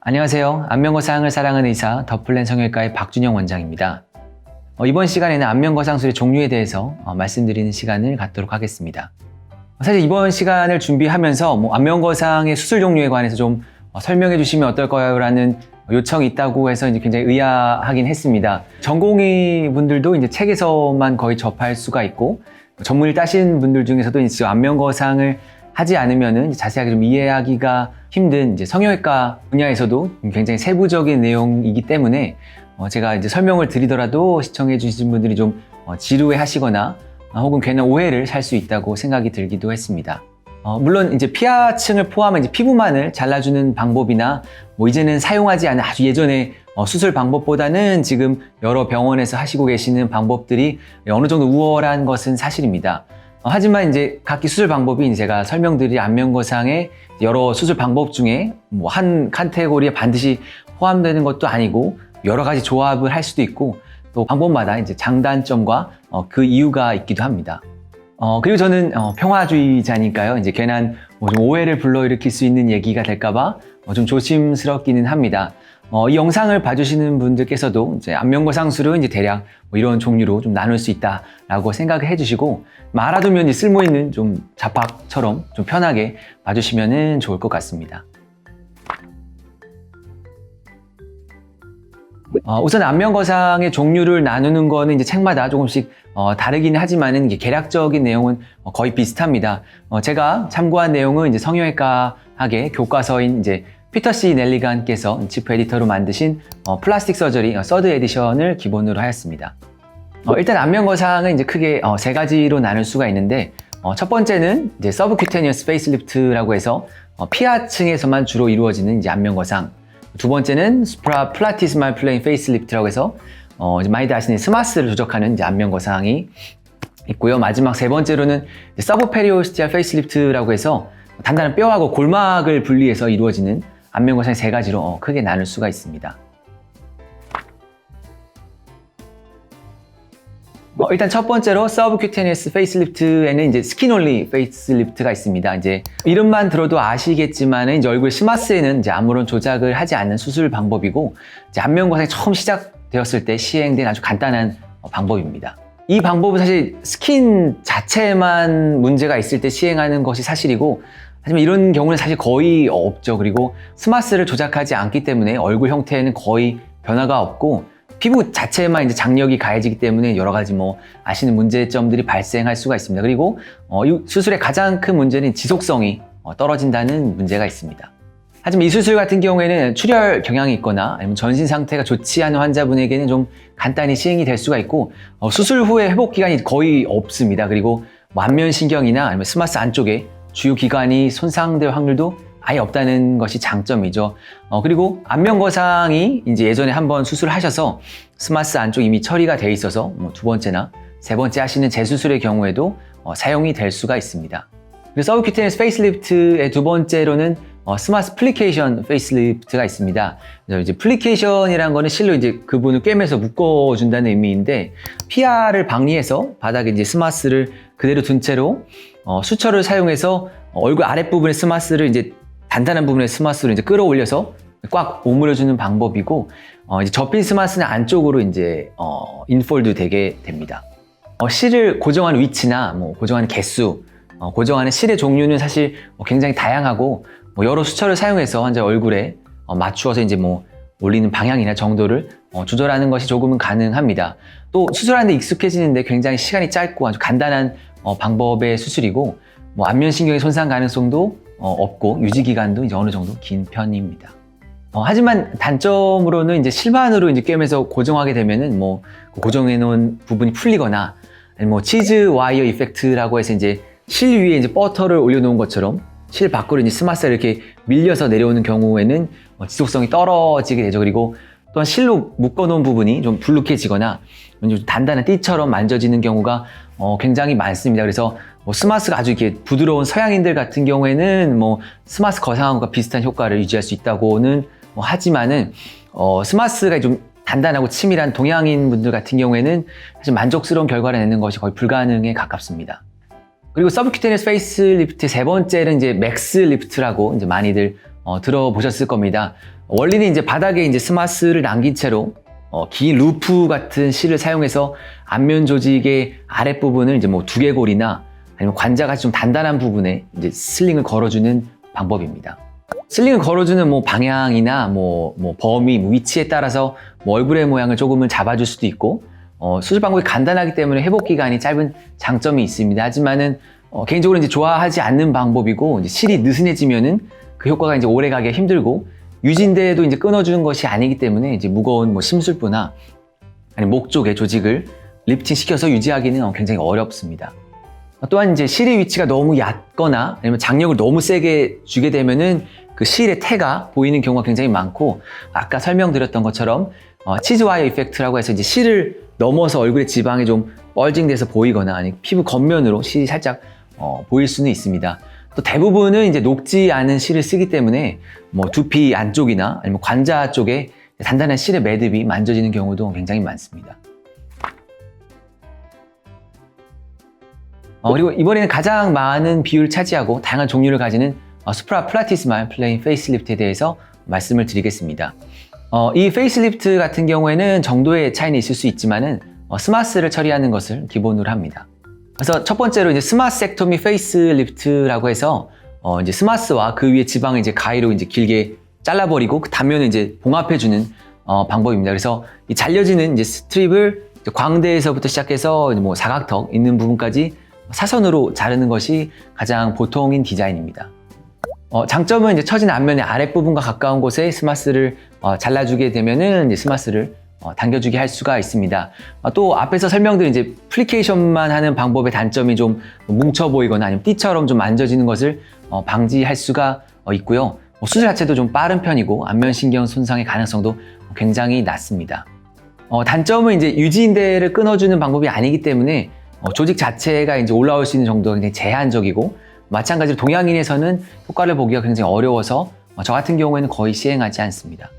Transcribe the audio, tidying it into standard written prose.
안녕하세요. 안면거상을 사랑하는 의사 더플랜 성형외과의 박준영 원장입니다. 이번 시간에는 안면거상술의 종류에 대해서 말씀드리는 시간을 갖도록 하겠습니다. 사실 이번 시간을 준비하면서 안면거상의 수술 종류에 관해서 좀 설명해 주시면 어떨까요? 라는 요청이 있다고 해서 이제 굉장히 의아하긴 했습니다. 전공의 분들도 이제 책에서만 거의 접할 수가 있고, 전문을 따신 분들 중에서도 이제 안면거상을 하지 않으면은 자세하게 좀 이해하기가 힘든 이제 성형외과 분야에서도 굉장히 세부적인 내용이기 때문에 제가 이제 설명을 드리더라도 시청해 주신 분들이 좀 지루해 하시거나 혹은 괜한 오해를 살 수 있다고 생각이 들기도 했습니다. 물론 이제 피하층을 포함한 이제 피부만을 잘라주는 방법이나 이제는 사용하지 않은 아주 예전에 수술 방법보다는 지금 여러 병원에서 하시고 계시는 방법들이 어느 정도 우월한 것은 사실입니다. 하지만 이제 각기 수술 방법이 제가 설명드릴 안면거상의 여러 수술 방법 중에 한 카테고리에 반드시 포함되는 것도 아니고 여러 가지 조합을 할 수도 있고 또 방법마다 이제 장단점과 그 이유가 있기도 합니다. 그리고 저는 평화주의자니까요. 이제 괜한 좀 오해를 불러일으킬 수 있는 얘기가 될까봐 좀 조심스럽기는 합니다. 이 영상을 봐주시는 분들께서도 이제 안면거상술은 이제 대략 이런 종류로 좀 나눌 수 있다라고 생각을 해주시고 알아두면 쓸모있는 좀 잡학처럼 좀 편하게 봐주시면 좋을 것 같습니다. 우선 안면거상의 종류를 나누는 거는 이제 책마다 조금씩 다르긴 하지만은 이게 개략적인 내용은 거의 비슷합니다. 제가 참고한 내용은 이제 성형외과학의 교과서인 이제 피터 C 넬리간께서 치프 에디터로 만드신 플라스틱 서저리 서드 에디션을 기본으로 하였습니다. 일단 안면거상은 이제 크게 세 가지로 나눌 수가 있는데 첫 번째는 이제 서브큐테니어스 페이스리프트라고 해서 피하층에서만 주로 이루어지는 이제 안면거상. 두 번째는 수프라플라티스말 플레인 페이스리프트라고 해서 이제 많이들 아시는 스마스를 조작하는 이제 안면거상이 있고요. 마지막 세 번째로는 서브페리오스티알 페이스리프트라고 해서 단단한 뼈하고 골막을 분리해서 이루어지는 안면거상의 세 가지로 크게 나눌 수가 있습니다. 일단 첫 번째로 서브큐테니어스 페이스리프트에는 이제 스킨올리 페이스리프트가 있습니다. 이제 이름만 들어도 아시겠지만 이제 얼굴 스마스에는 이제 아무런 조작을 하지 않는 수술 방법이고 이제 안면거상이 처음 시작되었을 때 시행된 아주 간단한 방법입니다. 이 방법은 사실 스킨 자체만 문제가 있을 때 시행하는 것이 사실이고 하지만 이런 경우는 사실 거의 없죠. 그리고 스마스를 조작하지 않기 때문에 얼굴 형태에는 거의 변화가 없고 피부 자체에만 이제 장력이 가해지기 때문에 여러 가지 아시는 문제점들이 발생할 수가 있습니다. 그리고 이 수술의 가장 큰 문제는 지속성이 떨어진다는 문제가 있습니다. 하지만 이 수술 같은 경우에는 출혈 경향이 있거나 아니면 전신 상태가 좋지 않은 환자분에게는 좀 간단히 시행이 될 수가 있고 수술 후에 회복 기간이 거의 없습니다. 그리고 안면신경이나 아니면 스마스 안쪽에 주요 기관이 손상될 확률도 아예 없다는 것이 장점이죠. 그리고 안면거상이 이제 예전에 한번 수술을 하셔서 스마스 안쪽 이미 처리가 돼 있어서 두 번째나 세 번째 하시는 재수술의 경우에도 사용이 될 수가 있습니다. 그리고 서브큐테니어스 페이스리프트의 두 번째로는 스마스 플리케이션 페이스리프트가 있습니다. 이제 플리케이션이라는 거는 실로 이제 그분을 꿰매서 묶어준다는 의미인데 피하를 방리해서 바닥에 이제 스마스를 그대로 둔 채로 수철을 사용해서 얼굴 아랫부분의 스마스를 이제 단단한 부분의 스마스로 이제 끌어올려서 꽉 오므려주는 방법이고 이제 접힌 스마스는 안쪽으로 이제 인폴드 되게 됩니다. 실을 고정하는 위치나 고정하는 개수, 고정하는 실의 종류는 사실 굉장히 다양하고 여러 수철을 사용해서 환자 얼굴에 맞추어서 이제 올리는 방향이나 정도를 조절하는 것이 조금은 가능합니다. 또 수술하는데 익숙해지는데 굉장히 시간이 짧고 아주 간단한 방법의 수술이고 안면신경의 손상 가능성도 없고 유지 기간도 이제 어느 정도 긴 편입니다. 하지만 단점으로는 이제 실반으로 이제 꿰매서 고정하게 되면은 고정해 놓은 부분이 풀리거나 아니면 치즈 와이어 이펙트라고 해서 이제 실 위에 이제 버터를 올려놓은 것처럼 실 밖으로 이제 스마스가 이렇게 밀려서 내려오는 경우에는 지속성이 떨어지게 되죠. 그리고 또한 실로 묶어놓은 부분이 좀 불룩해지거나 좀 단단한 띠처럼 만져지는 경우가 굉장히 많습니다. 그래서 스마스가 아주 이렇게 부드러운 서양인들 같은 경우에는 스마스 거상함과 비슷한 효과를 유지할 수 있다고는 하지만은 스마스가 좀 단단하고 치밀한 동양인 분들 같은 경우에는 사실 만족스러운 결과를 내는 것이 거의 불가능에 가깝습니다. 그리고 서브큐테니어스 페이스리프트 세 번째는 이제 맥스 리프트라고 이제 많이들 들어보셨을 겁니다. 원리는 이제 바닥에 이제 스마스를 남긴 채로 긴 루프 같은 실을 사용해서 안면 조직의 아랫부분을 이제 뭐 두개골이나 아니면 관자같이 좀 단단한 부분에 이제 슬링을 걸어주는 방법입니다. 슬링을 걸어주는 뭐 방향이나 뭐 범위, 위치에 따라서 뭐 얼굴의 모양을 조금은 잡아줄 수도 있고, 수술 방법이 간단하기 때문에 회복 기간이 짧은 장점이 있습니다. 하지만은 개인적으로 이제 좋아하지 않는 방법이고, 이제 실이 느슨해지면은 그 효과가 이제 오래 가기가 힘들고, 유진대도 이제 끊어주는 것이 아니기 때문에 이제 무거운 뭐 심술부나 아니면 목 쪽의 조직을 리프팅 시켜서 유지하기는 굉장히 어렵습니다. 또한 이제 실의 위치가 너무 얕거나 아니면 장력을 너무 세게 주게 되면은 그 실의 태가 보이는 경우가 굉장히 많고, 아까 설명드렸던 것처럼 치즈와이어 이펙트라고 해서 이제 실을 넘어서 얼굴의 지방이 좀 뻘징돼서 보이거나 아니면 피부 겉면으로 실이 살짝 보일 수는 있습니다. 또 대부분은 이제 녹지 않은 실을 쓰기 때문에 뭐 두피 안쪽이나 아니면 관자 쪽에 단단한 실의 매듭이 만져지는 경우도 굉장히 많습니다. 그리고 이번에는 가장 많은 비율을 차지하고 다양한 종류를 가지는 수프라 플라티스말 플레인 페이스리프트에 대해서 말씀을 드리겠습니다. 이 페이스리프트 같은 경우에는 정도의 차이는 있을 수 있지만은 스마스를 처리하는 것을 기본으로 합니다. 그래서 첫 번째로 이제 스마스액토미 페이스리프트라고 해서 이제 스마스와 그 위에 지방을 이제 가위로 이제 길게 잘라버리고 그 단면을 이제 봉합해주는 방법입니다. 그래서 이 잘려지는 이제 스트립을 이제 광대에서부터 시작해서 뭐 사각턱 있는 부분까지 사선으로 자르는 것이 가장 보통인 디자인입니다. 장점은 이제 처진 안면의 아랫부분과 가까운 곳에 스마스를 잘라주게 되면은 이제 스마스를 당겨주게 할 수가 있습니다. 또 앞에서 설명드린 이제 플리케이션만 하는 방법의 단점이 좀 뭉쳐 보이거나 아니면 띠처럼 좀 만져지는 것을 방지할 수가 있고요. 수술 자체도 좀 빠른 편이고 안면신경 손상의 가능성도 굉장히 낮습니다. 단점은 이제 유지인대를 끊어주는 방법이 아니기 때문에 조직 자체가 이제 올라올 수 있는 정도가 굉장히 제한적이고, 마찬가지로 동양인에서는 효과를 보기가 굉장히 어려워서 저 같은 경우에는 거의 시행하지 않습니다.